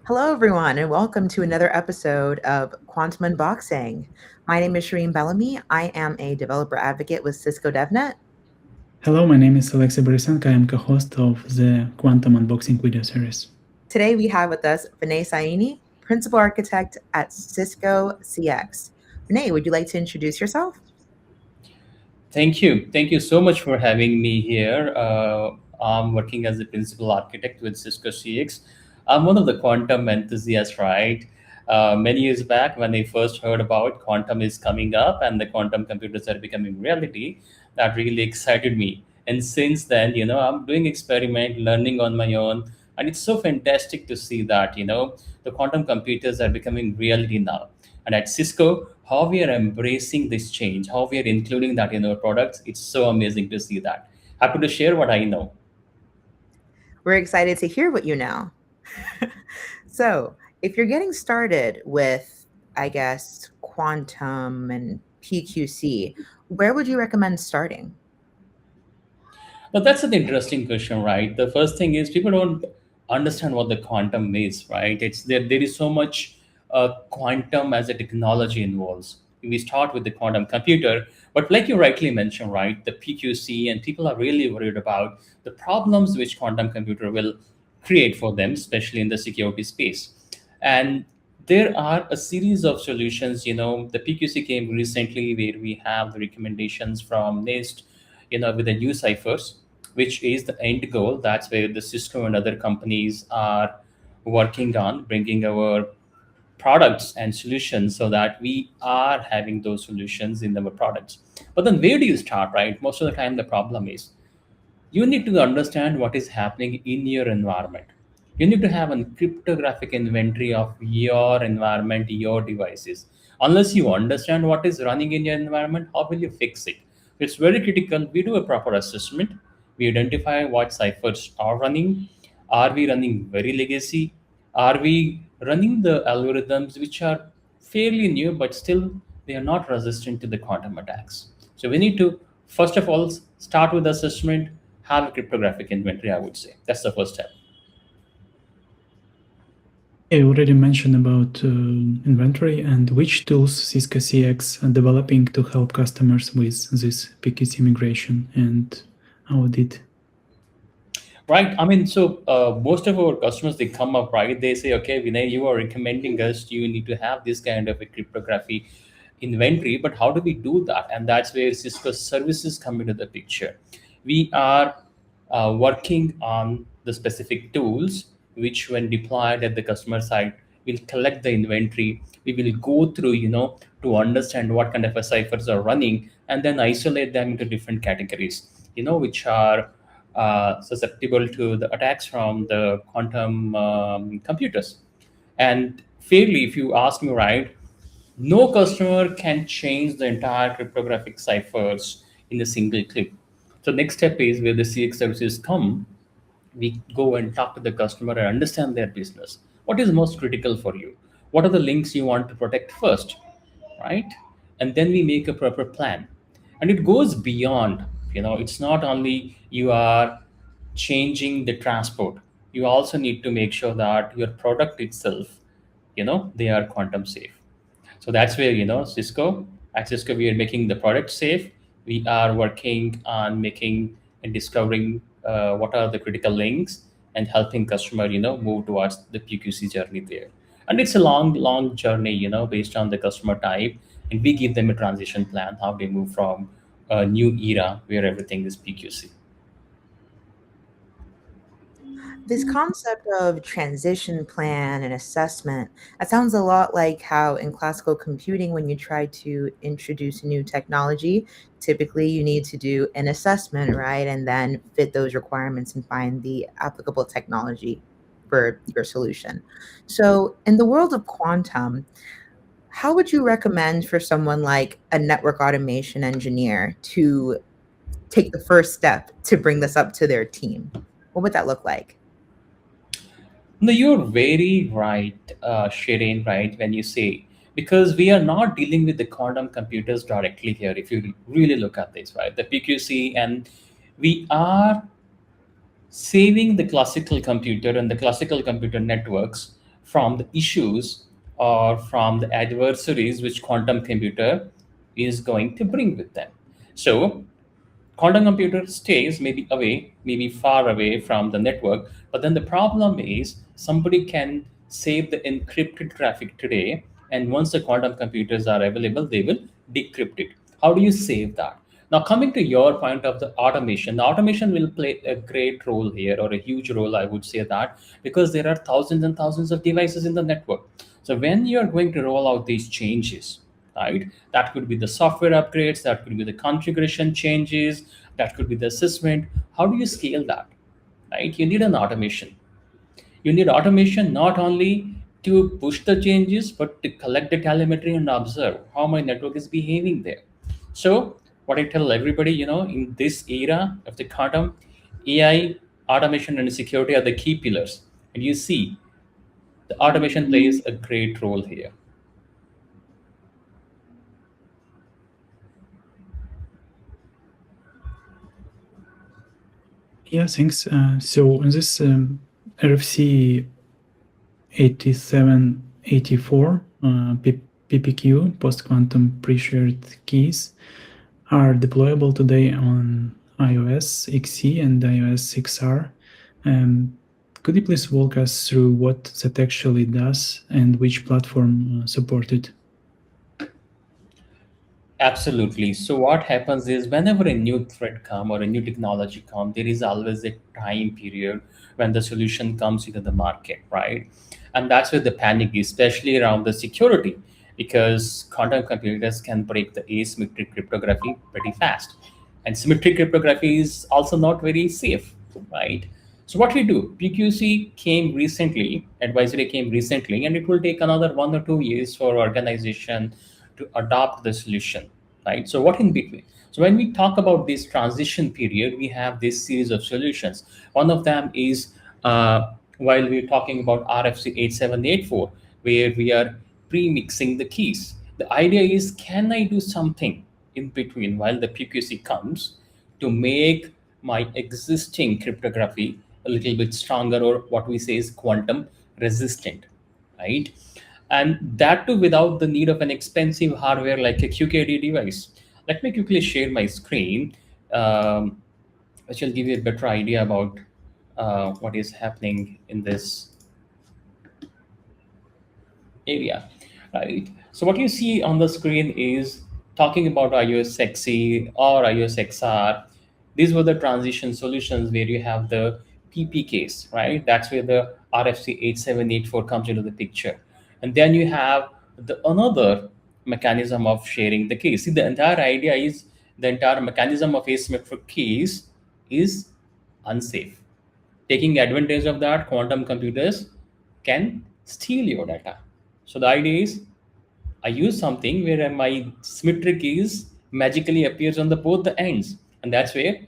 Hello, everyone, and welcome to another episode of Quantum Unboxing. My name is Shireen Bellamy. I am a developer advocate with Cisco DevNet. Hello, my name is Alexei Borisenko. I am co-host of the Quantum Unboxing video series. Today, we have with us Vinay Saini, principal architect at Cisco CX. Vinay, would you like to introduce yourself? Thank you. Thank you so much for having me here. I'm working as a principal architect with Cisco CX. I'm one of the quantum enthusiasts, right? Many years back, when I first heard about quantum is coming up and the quantum computers are becoming reality, that really excited me. And since then, I'm doing experiment, learning on my own, and it's so fantastic to see that, the quantum computers are becoming reality now. And at Cisco, how we are embracing this change, how we are including that in our products, it's so amazing to see that. Happy to share what I know. We're excited to hear what you know. So, if you're getting started with, I guess, quantum and PQC, where would you recommend starting? Now, that's an interesting question, right? The first thing is people don't understand what the quantum is, right? It's there is so much quantum as a technology involves. We start with the quantum computer, but like you rightly mentioned, right, the PQC, and people are really worried about the problems which quantum computer will create for them, especially in the security space. And there are a series of solutions. The PQC came recently where we have the recommendations from NIST, with the new ciphers, which is the end goal. That's where the Cisco and other companies are working on bringing our products and solutions so that we are having those solutions in our products. But then where do you start, right? Most of the time, the problem is you need to understand what is happening in your environment. You need to have a cryptographic inventory of your environment, your devices. Unless you understand what is running in your environment, how will you fix it? It's very critical. We do a proper assessment. We identify what ciphers are running. Are we running very legacy? Are we running the algorithms which are fairly new, but still they are not resistant to the quantum attacks? So we need to, first of all, start with assessment, have a cryptographic inventory, I would say. That's the first step. Yeah, you already mentioned about inventory and which tools Cisco CX are developing to help customers with this PQC migration and how did. Right. I mean, so most of our customers, they come up, right? They say, okay, Vinay, you are recommending us, you need to have this kind of a cryptography inventory, but how do we do that? And that's where Cisco services come into the picture. We are working on the specific tools, which when deployed at the customer side, will collect the inventory. We will go through, to understand what kind of a ciphers are running and then isolate them into different categories, which are susceptible to the attacks from the quantum computers. And fairly, if you ask me, right, no customer can change the entire cryptographic ciphers in a single click. So next step is where the CX services come. We go and talk to the customer and understand their business. What is most critical for you? What are the links you want to protect first, right? And then we make a proper plan. And it goes beyond, it's not only you are changing the transport, you also need to make sure that your product itself, they are quantum safe. So that's where, at Cisco, we are making the product safe. We are working on making and discovering what are the critical links and helping customer, move towards the PQC journey there. And it's a long, long journey, based on the customer type. And we give them a transition plan, how they move from a new era where everything is PQC. This concept of transition plan and assessment, that sounds a lot like how in classical computing, when you try to introduce new technology, typically you need to do an assessment, right? And then fit those requirements and find the applicable technology for your solution. So, in the world of quantum, how would you recommend for someone like a network automation engineer to take the first step to bring this up to their team? What would that look like? No, you're very right, Shireen, right, when you say, because we are not dealing with the quantum computers directly here, if you really look at this, right? The PQC, and we are saving the classical computer and the classical computer networks from the issues or from the adversaries which quantum computer is going to bring with them. So quantum computer stays maybe away, maybe far away from the network, but then the problem is somebody can save the encrypted traffic today, and once the quantum computers are available, they will decrypt it. How do you save that? Now, coming to your point of the automation will play a great role here, or a huge role, I would say that, because there are thousands and thousands of devices in the network. So when you're going to roll out these changes, right? That could be the software upgrades, that could be the configuration changes, that could be the assessment. How do you scale that, right? You need an automation. You need automation not only to push the changes, but to collect the telemetry and observe how my network is behaving there. So, what I tell everybody, in this era of the quantum, AI, automation, and security are the key pillars. And you see, the automation plays a great role here. Yeah, thanks. So in this RFC 8784 PPQ, post-quantum pre-shared keys, are deployable today on iOS XE and iOS XR. Could you please walk us through what that actually does and which platform support it? Absolutely. So what happens is whenever a new threat come or a new technology come, there is always a time period when the solution comes into the market, right? And that's where the panic is, especially around the security, because quantum computers can break the asymmetric cryptography pretty fast. And symmetric cryptography is also not very safe, right? So what we do, PQC came recently, advisory came recently, and it will take another 1 or 2 years for organization to adopt the solution, right? So what in between? So when we talk about this transition period, we have this series of solutions. One of them is while we're talking about RFC 8784, where we are pre-mixing the keys. The idea is, can I do something in between while the PQC comes to make my existing cryptography a little bit stronger, or what we say is quantum resistant, right? And that too without the need of an expensive hardware like a QKD device. Let me quickly share my screen, which will give you a better idea about what is happening in this area, right? So what you see on the screen is talking about iOS XE or iOS XR. These were the transition solutions where you have the PPKs, right? That's where the RFC 8784 comes into the picture. And then you have the another mechanism of sharing the keys. See, the entire idea is the entire mechanism of asymmetric keys is unsafe. Taking advantage of that, quantum computers can steal your data. So the idea is, I use something where my symmetric keys magically appears on the both the ends, and that's where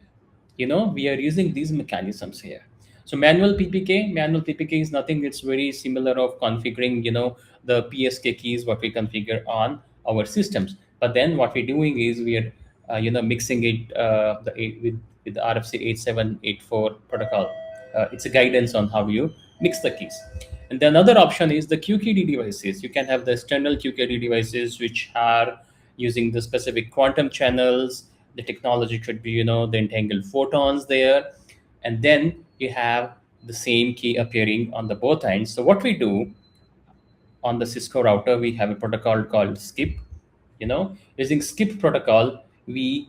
we are using these mechanisms here. So manual PPK is nothing. It's very similar of configuring the PSK keys what we configure on our systems. But then what we're doing is we are mixing it with the RFC 8784 protocol. It's a guidance on how you mix the keys. And then another option is the QKD devices. You can have the external QKD devices which are using the specific quantum channels. The technology could be, the entangled photons there. And then you have the same key appearing on the both ends. So what we do on the Cisco router, we have a protocol called skip. Using skip protocol, we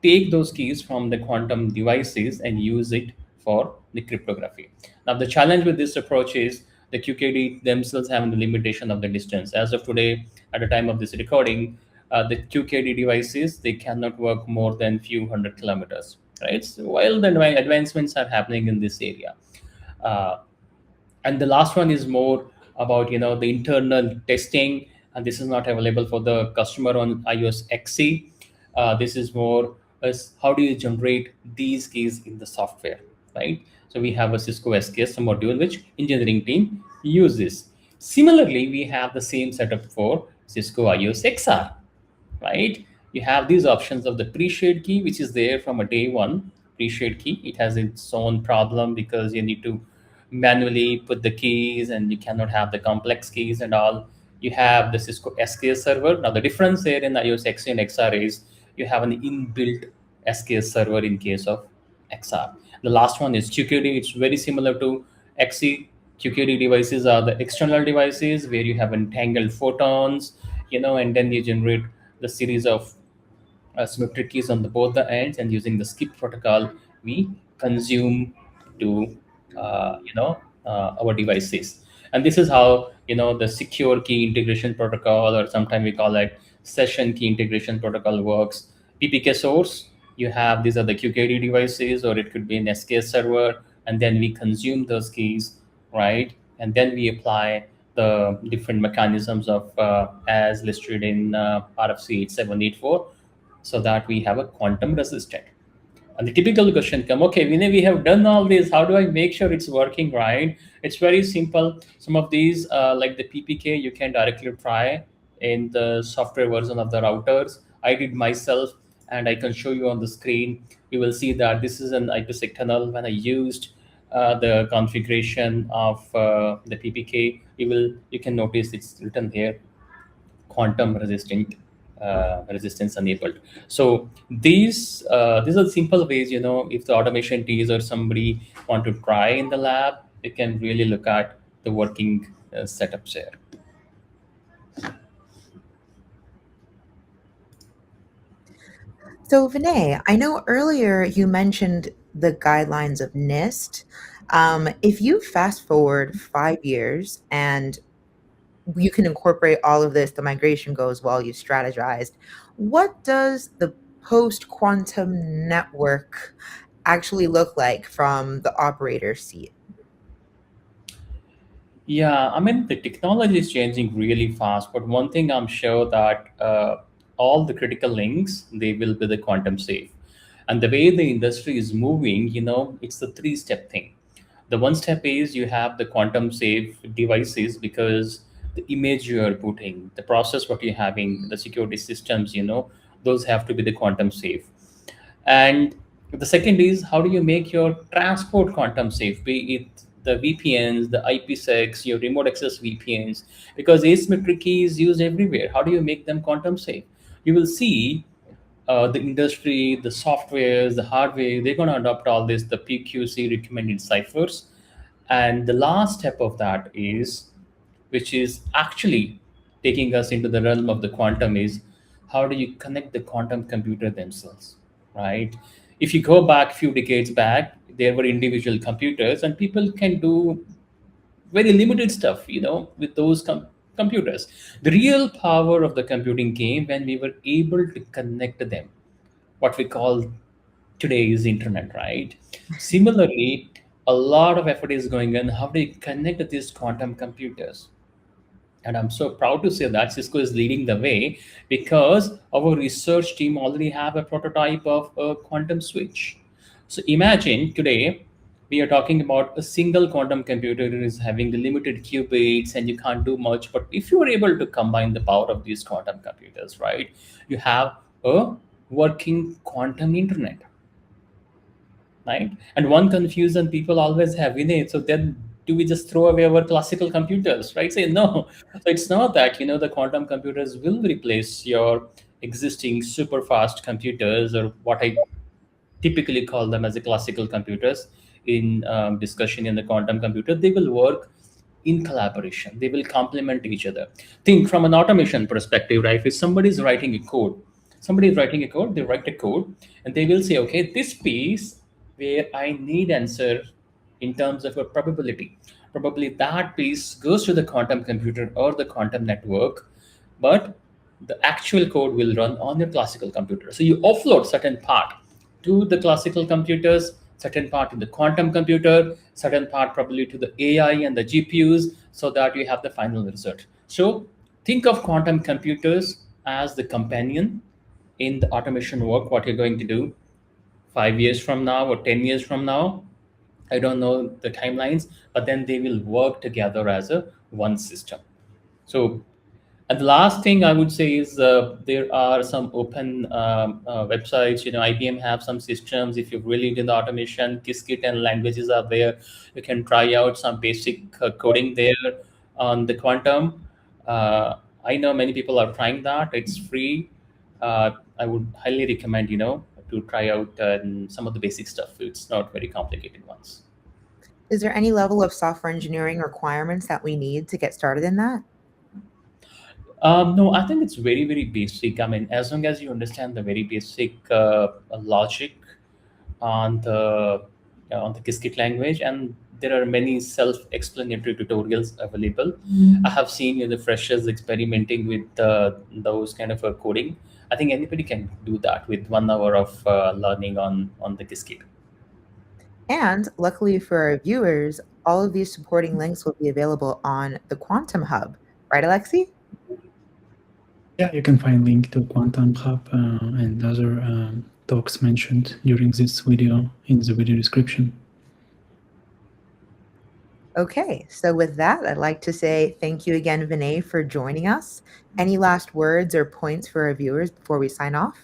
take those keys from the quantum devices and use it for the cryptography. Now, the challenge with this approach is the QKD themselves having the limitation of the distance. As of today, at the time of this recording, the QKD devices, they cannot work more than few hundred kilometers, right? So while the advancements are happening in this area. Uh, and the last one is more about the internal testing, and this is not available for the customer on iOS XE. This is more as how do you generate these keys in the software, right? So we have a Cisco SKS module which engineering team uses. Similarly, we have the same setup for Cisco iOS XR, right? You have these options of the pre-shared key, which is there from a day one. Pre-shared key, it has its own problem because you need to manually put the keys, and you cannot have the complex keys and all. You have the Cisco SKS server. Now the difference here in iOS XE and XR is you have an inbuilt SKS server in case of XR. The last one is QKD. It's very similar to XE. QKD devices are the external devices where you have entangled photons, and then you generate the series of symmetric keys on the both the ends, and using the skip protocol we consume to our devices. And this is how the secure key integration protocol, or sometimes we call it session key integration protocol, works. PPK source, you have these are the QKD devices, or it could be an SKS server, and then we consume those keys, right? And then we apply the different mechanisms of as listed in RFC 8784, so that we have a quantum resistant. And the typical question come, okay, Vinay, we have done all this. How do I make sure it's working right? It's very simple. Some of these, like the PPK, you can directly try in the software version of the routers. I did myself, and I can show you on the screen. You will see that this is an IPsec tunnel. When I used the configuration of the PPK, you can notice it's written here, quantum resistant, resistance enabled. So these are simple ways, if the automation teams or somebody want to try in the lab, they can really look at the working setups here. So, Vinay, I know earlier you mentioned the guidelines of NIST. If you fast forward 5 years and you can incorporate all of this, the migration goes well, you strategized. What does the post quantum network actually look like from the operator seat? Yeah, I mean, the technology is changing really fast, but one thing I'm sure that all the critical links, they will be the quantum safe. And the way the industry is moving, it's a three-step thing. The one step is you have the quantum safe devices, because the image you are putting, the process what you're having, the security systems, those have to be the quantum safe. And the second is, how do you make your transport quantum safe, be it the VPNs, the IPsec, your remote access VPNs, because asymmetric key is used everywhere. How do you make them quantum safe? You will see the industry, the softwares, the hardware, they're going to adopt all this, the PQC recommended ciphers. And the last step of that is, which is actually taking us into the realm of the quantum, is how do you connect the quantum computer themselves, right? If you go back a few decades back, there were individual computers, and people can do very limited stuff, with those computers. The real power of the computing came when we were able to connect them, what we call today is internet, right? Similarly, a lot of effort is going on. How do you connect these quantum computers? And I'm so proud to say that Cisco is leading the way, because our research team already have a prototype of a quantum switch. So imagine today we are talking about a single quantum computer is having the limited qubits and you can't do much. But if you are able to combine the power of these quantum computers, right, you have a working quantum internet, right? And one confusion people always have in it. So then, do we just throw away our classical computers, right? Say no. So it's not that, the quantum computers will replace your existing super fast computers, or what I typically call them as the classical computers in discussion in the quantum computer. They will work in collaboration. They will complement each other. Think from an automation perspective, right? If somebody is writing a code, they write a code, and they will say, okay, this piece where I need answer in terms of a probability, probably that piece goes to the quantum computer or the quantum network, but the actual code will run on your classical computer. So you offload certain part to the classical computers, certain part to the quantum computer, certain part probably to the AI and the GPUs, so that you have the final result. So think of quantum computers as the companion in the automation work, what you're going to do 5 years from now or 10 years from now. I don't know the timelines, but then they will work together as a one system. So And the last thing I would say is there are some open websites. IBM have some systems. If you're really into the automation, Qiskit and languages are there. You can try out some basic coding there on the quantum. Uh, I know many people are trying that. It's free. I would highly recommend, to try out some of the basic stuff. It's not very complicated ones. Is there any level of software engineering requirements that we need to get started in that? No, I think it's very, very basic. I mean, as long as you understand the very basic logic on the Qiskit language, and there are many self-explanatory tutorials available. I have seen the freshers experimenting with those kind of coding. I think anybody can do that with 1 hour of learning on the Qiskit. And luckily for our viewers, all of these supporting links will be available on the Quantum Hub, right, Alexi? Yeah, you can find link to Quantum Hub and other talks mentioned during this video in the video description. Okay, so with that, I'd like to say thank you again, Vinay, for joining us. Any last words or points for our viewers before we sign off?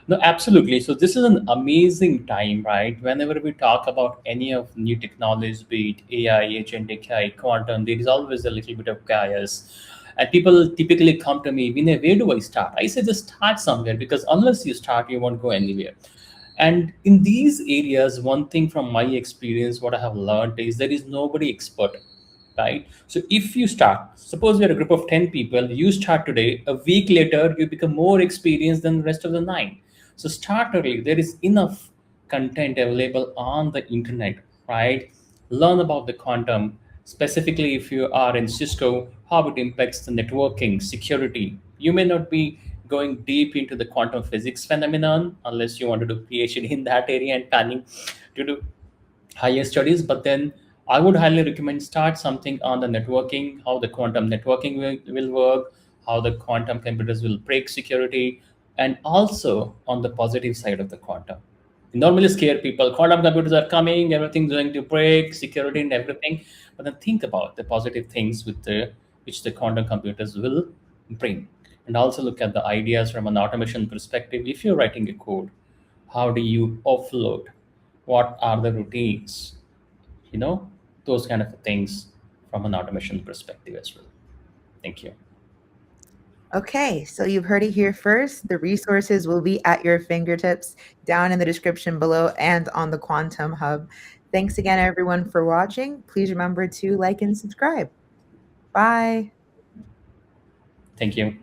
No, absolutely. So this is an amazing time, right? Whenever we talk about any of new technologies, be it AI, agentic AI, quantum, there is always a little bit of chaos. And people typically come to me, Vinay, where do I start? I say just start somewhere, because unless you start, you won't go anywhere. And in these areas, one thing from my experience, what I have learned is there is nobody expert, right? So if you start, suppose you're a group of 10 people, you start today, a week later, you become more experienced than the rest of the nine. So start early. There is enough content available on the internet, right? Learn about the quantum, specifically if you are in Cisco, how it impacts the networking, security. You may not be going deep into the quantum physics phenomenon unless you want to do PhD in that area and planning to do higher studies. But then I would highly recommend start something on the networking, how the quantum networking will work, how the quantum computers will break security, and also on the positive side of the quantum. It normally scare people. Quantum computers are coming, everything's going to break, security and everything. But then think about the positive things with the which the quantum computers will bring. And also look at the ideas from an automation perspective. If you're writing a code, how do you offload? What are the routines? You know, those kind of things from an automation perspective as well. Thank you. Okay, so you've heard it here first. The resources will be at your fingertips down in the description below and on the Quantum Hub. Thanks again, everyone, for watching. Please remember to like and subscribe. Bye. Thank you.